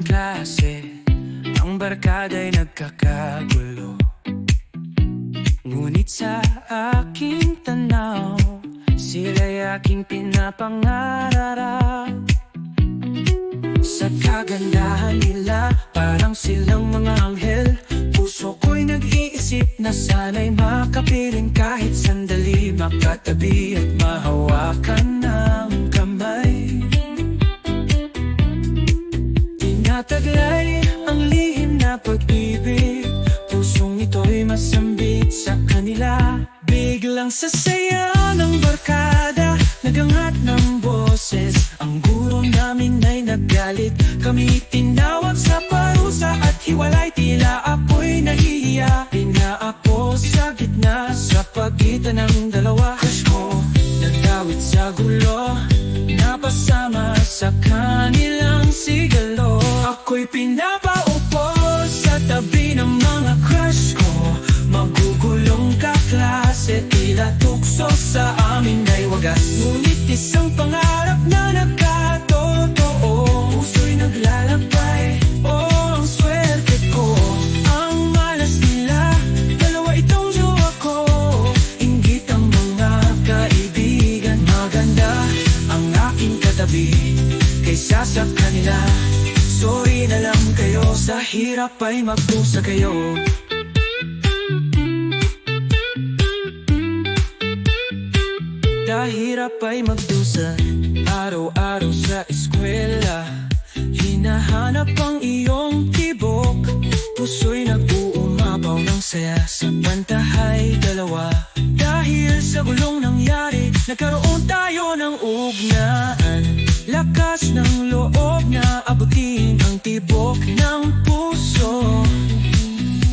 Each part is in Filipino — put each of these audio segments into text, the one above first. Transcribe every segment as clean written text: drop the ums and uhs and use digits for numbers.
kaklase, ang barkada'y nagkakagulo. Ngunit sa aking tanaw, sila'y aking pinapangarap. Sa kagandahan nila, parang silang mga anghel. Puso ko'y nag-iisip na sana'y makapiling kahit sandali, makatabi at mahawakan ng kamay. Tinataglay ang lihim na pag-ibig, pusong ito'y masambit sa kanila. Biglang sa saya ng barkada, nagangat ng boses, ang guro namin ay naggalit. Kami tinawag sa parusa at hiwalay, tila ako'y nahihiya. Pinaapo sa gitna, sa pagitan ng dalawa. Crush ko, nagdawit sa gulo, napasama sa kanilang sigalo. Ako'y pinapaupo sa tabi ng mga crush ko, magugulong kaklase, tila tukso sa amin ay wagas. Ngunit isang pangarap na nagkatotoo, puso'y naglalakbay, oh ang swerte ko. Ang malas nila, dalawa itong jowa ko. Inggit ang mga kaibigan, maganda ang aking katabi kaysa sa kanila. Sorry na lang kayo, sa hirap ay magdusa kayo. Hirap ay magdusa, araw-araw sa eskwela. Hinahanap ang iyong tibok, puso'y nag-uumapaw ng saya sa pantahay dalawa. Dahil sa gulong nangyari, nagkaroon tayo ng ugnayan. Lakas ng loob na abutin ang tibok ng puso.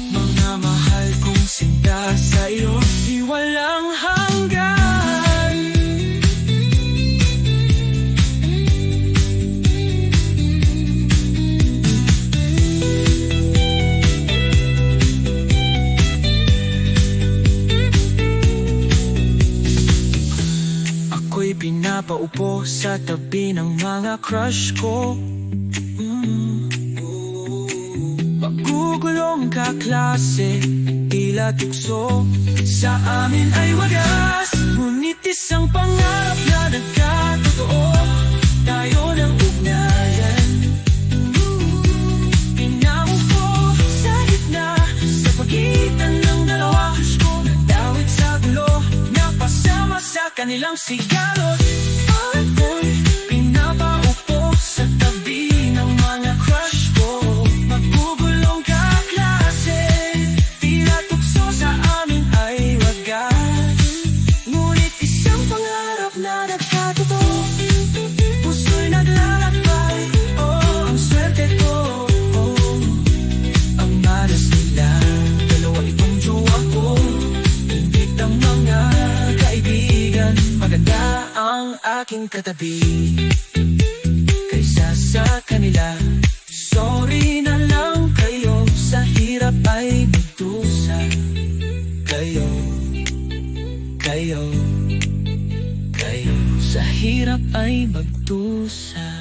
Mga mahal kong sinta sa'yo, di walang hanggan. Ako'y pinapaupo sa tabi ng mga crush ko. Magugulong kaklase, tila tukso sa amin ay wagas. Ngunit isang pangarap na nagkatotoo, tayo ng ugnayan. Pinaupo sa gitna, sa pagitan ng dalawa. Crush ko, nagdawit sa gulo, napasama sa kanilang sigalot. Ako'y pinapaupo sa tabi ng mga crush ko, magugulong kaklase, tila tukso sa amin ay wagas. Ngunit isang pangarap na nagkatotoo, puso'y naglalakbay, oh ang swerte ko. Ang malas nila, dalawa itong jowa ko. Inggit ang mga kaibigan, maganda ang aking katabi kaysa sa kanila. Sorry na lang kayo, sa hirap ay magdusa kayo. Kayo, sa hirap ay magdusa.